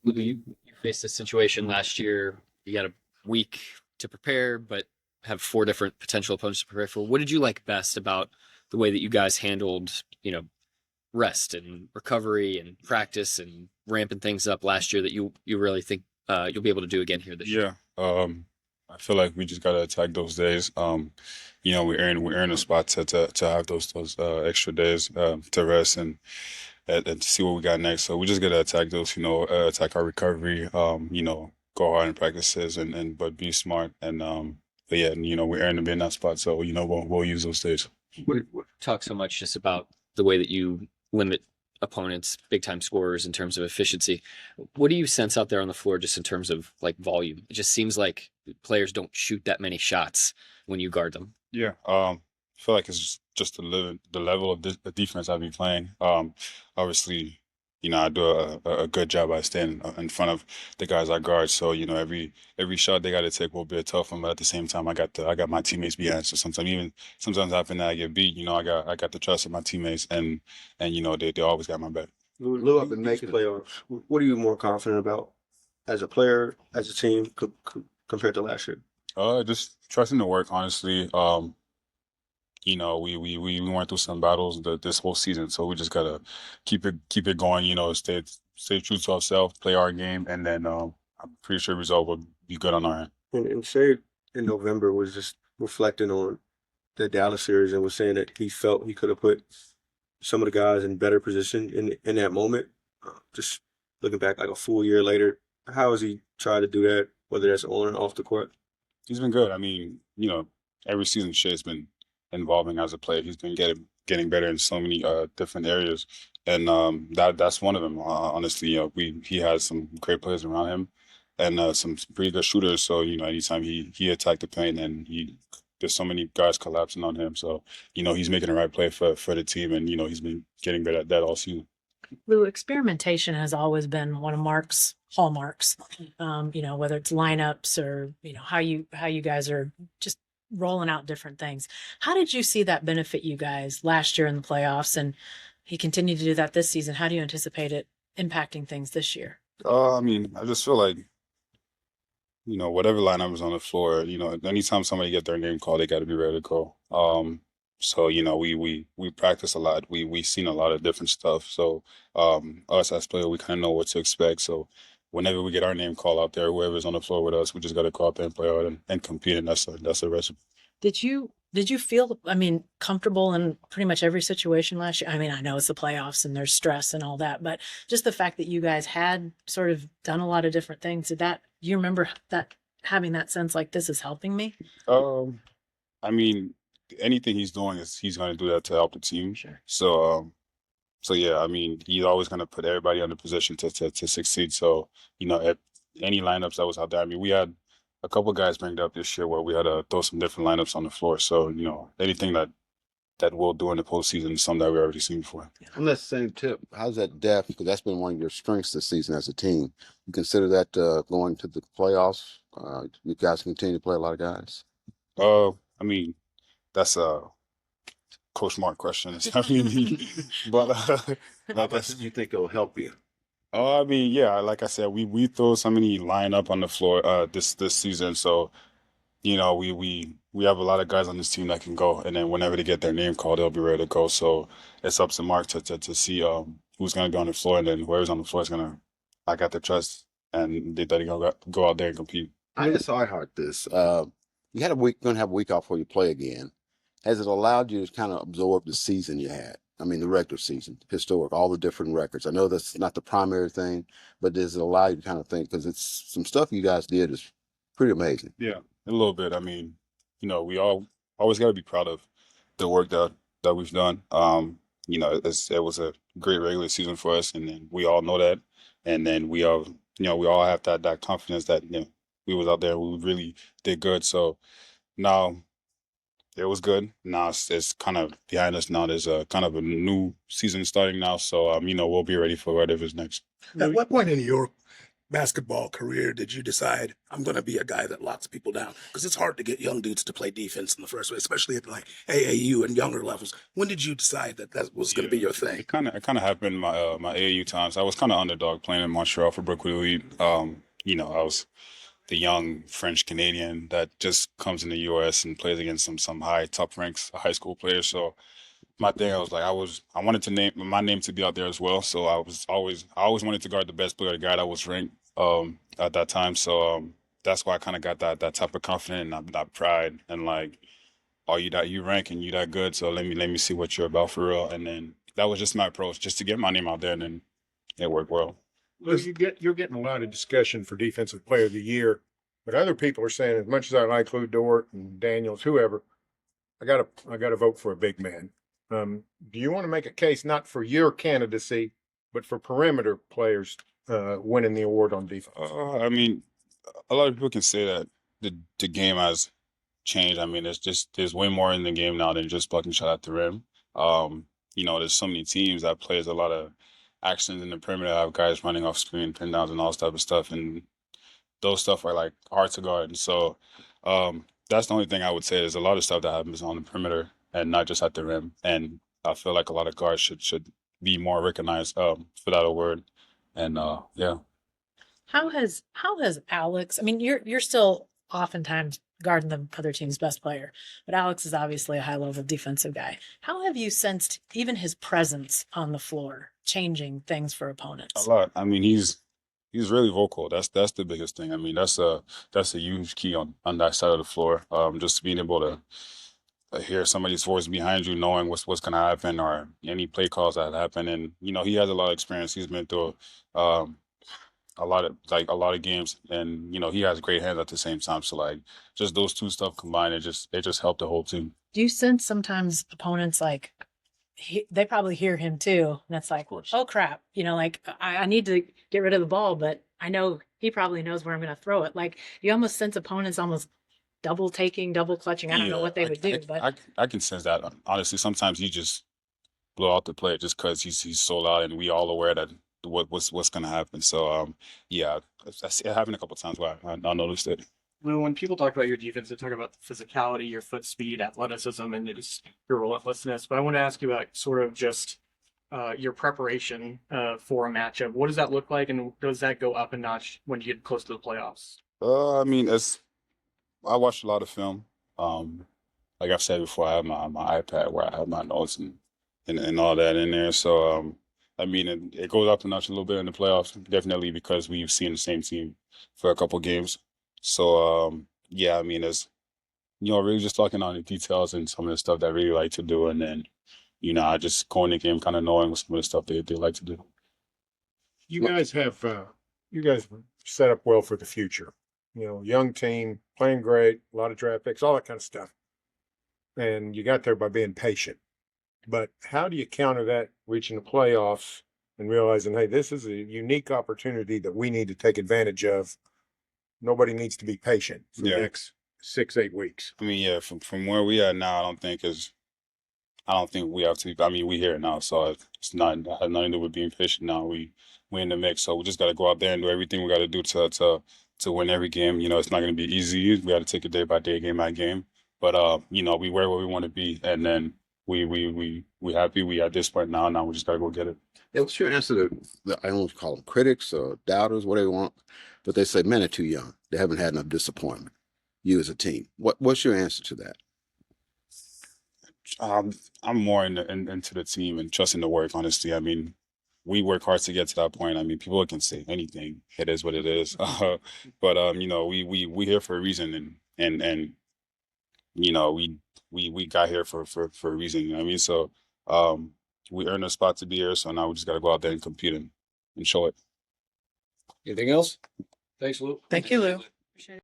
You faced a situation last year. You got a week to prepare, but have four different potential opponents to prepare for. What did you like best about the way that you guys handled, rest and recovery and practice and ramping things up last year that you really think you'll be able to do again here this year? Yeah. I feel like we just gotta attack those days. We earn a spot to have those extra days to rest and to see what we got next. So we just gotta attack those, attack our recovery, go hard in practices and but be smart but yeah, we earned to be in that spot. So, we'll use those days. We talk so much just about the way that you limit opponents, big time scorers in terms of efficiency. What do you sense out there on the floor just in terms of like volume? It just seems like players don't shoot that many shots when you guard them. Yeah. I feel like it's just the level of the defense I've been playing. Obviously, I do a good job by staying in front of the guys I guard. So, every shot they got to take will be a tough one. But at the same time, I got my teammates behind. So sometimes after that I get beat, I got the trust of my teammates and they always got my back. Lou, I've been making playoffs. What are you more confident about as a player, as a team, compared to last year? Just trusting the work, honestly. We went through some battles this whole season, so we just gotta keep it going. Stay true to ourselves, play our game, and then I'm pretty sure result will be good on our end. And Shade in November was just reflecting on the Dallas series and was saying that he felt he could have put some of the guys in better position in that moment. Just looking back like a full year later, how has he tried to do that, whether that's on and off the court? He's been good. I mean, every season Shay's been involving as a player. He's been getting better in so many different areas, and that's one of them. Honestly, he has some great players around him, and some pretty good shooters. So anytime he attacked the paint, and there's so many guys collapsing on him. So he's making the right play for the team, and he's been getting better at that all season. Lou, experimentation has always been one of Mark's hallmarks. Whether it's lineups or how you guys are just rolling out different things. How did you see that benefit you guys last year in the playoffs, and he continued to do that this season? How do you anticipate it impacting things this year? I mean, I just feel like whatever lineup is on the floor, anytime somebody get their name called, they got to be ready to go. So we practice a lot. We seen a lot of different stuff. So us as players, we kind of know what to expect. So whenever we get our name called out there, whoever's on the floor with us, we just got to go out there and play hard and compete, and that's a recipe. Did you feel, comfortable in pretty much every situation last year? I know it's the playoffs and there's stress and all that, but just the fact that you guys had sort of done a lot of different things, do you remember that having that sense like this is helping me? I mean, anything he's doing he's going to do that to help the team. Sure. So yeah, he's always going to put everybody in the position to succeed. So, at any lineups that was out there, we had a couple guys bringed up this year where we had to throw some different lineups on the floor. So, anything that we'll do in the postseason is something that we've already seen before. On that same tip, how's that depth? Because that's been one of your strengths this season as a team. You consider that going to the playoffs? You guys continue to play a lot of guys? That's a Coach Mark question. But How much do you think it'll help you? Yeah, like I said, we throw so many lineup on the floor this season. So, we have a lot of guys on this team that can go, and then whenever they get their name called, they'll be ready to go. So it's up to Mark to see who's gonna be on the floor, and then whoever's on the floor is I got the trust, and they're gonna go out there and compete. I just I heard this. You had gonna have a week off before you play again. Has it allowed you to kind of absorb the season you had? The regular season, historic, all the different records. I know that's not the primary thing, but does it allow you to kind of think? Because it's some stuff you guys did is pretty amazing. Yeah, a little bit. We all always got to be proud of the work that we've done. It was a great regular season for us, and then we all know that. And then we all have that confidence that we was out there, we really did good. So now it was good. Now it's kind of behind us. Now there's a kind of a new season starting now. So we'll be ready for whatever's next. At what point in your basketball career did you decide I'm going to be a guy that locks people down? Because it's hard to get young dudes to play defense in the first place, especially at like AAU and younger levels. When did you decide that that was going to be your thing? It kind of happened in my AAU times. I was kind of underdog playing in Montreal for Brookwood Elite. I was the young French Canadian that just comes in the U.S. and plays against some high top ranks high school players. So my thing, I was like, I wanted to name my name to be out there as well. So I always wanted to guard the best player, the guy that was ranked at that time. So that's why I kind of got that type of confidence and that pride and like, oh, you rank and you that good. So let me see what you're about for real. And then that was just my approach, just to get my name out there, and then it worked well. Well, you're getting a lot of discussion for Defensive Player of the Year, but other people are saying, as much as I like Lu Dort and Daniels, whoever, I gotta vote for a big man. Do you want to make a case not for your candidacy, but for perimeter players winning the award on defense? I mean, a lot of people can say that the game has changed. I mean, there's way more in the game now than just blocking shot at the rim. There's so many teams that plays a lot of actions in the perimeter, have guys running off screen, pin downs, and all this type of stuff, and those stuff are like hard to guard. And so that's the only thing I would say. There's a lot of stuff that happens on the perimeter and not just at the rim. And I feel like a lot of guards should be more recognized for that award. And yeah. How has Alex? I mean, you're still oftentimes guarding the other team's best player, but Alex is obviously a high level defensive guy. How have you sensed even his presence on the floor changing things for opponents? A lot. I mean, he's really vocal. That's the biggest thing. I mean, that's a huge key on that side of the floor. Just being able to hear somebody's voice behind you, knowing what's going to happen or any play calls that happen. And he has a lot of experience. He's been through a lot of games, and he has great hands at the same time. So like just those two stuff combined, it just helped the whole team. Do you sense sometimes opponents like they probably hear him too, and it's like, oh crap, like I need to get rid of the ball, but I know he probably knows where I'm going to throw it. Like you almost sense opponents almost double taking, double clutching. I don't know what they would do, but I can sense that. Honestly, sometimes he just blow out the play just because he's so loud, and we all aware that what's going to happen. So yeah, it happened a couple of times where I noticed it. When people talk about your defense, they talk about the physicality, your foot speed, athleticism, and your relentlessness. But I want to ask you about sort of just your preparation for a matchup. What does that look like, and does that go up a notch when you get close to the playoffs? I mean, I watched a lot of film. Like I've said before, I have my iPad where I have my notes and all that in there. So I mean, it goes up a notch a little bit in the playoffs, definitely, because we've seen the same team for a couple games. So yeah, I mean, it's really just talking on the details and some of the stuff that I really like to do, and then I just go in the game kind of knowing what some of the stuff they like to do. You guys have set up well for the future. Young team, playing great, a lot of draft picks, all that kind of stuff. And you got there by being patient. But how do you counter that reaching the playoffs and realizing, hey, this is a unique opportunity that we need to take advantage of? Nobody needs to be patient for the next 6-8 weeks. I mean, yeah, from where we are now, I don't think we have to. I mean, we here now, so it's not has nothing to do with being patient now. We in the mix, so we just got to go out there and do everything we got to do to win every game. It's not going to be easy. We got to take it day by day, game by game. But we where we want to be, and then we happy. We at this point now. Now we just got to go get it. Yeah, what's your answer to I don't call them critics or doubters, whatever you want, but they say men are too young. They haven't had enough disappointment. You as a team, what's your answer to that? I'm more into the team and trusting the work. Honestly, I mean, we work hard to get to that point. I mean, people can say anything. It is what it is. But we here for a reason, and we got here for a reason. You know what I mean? So we earned a spot to be here. So now we just got to go out there and compete and show it. Anything else? Thanks, Lou. thank you, Lou.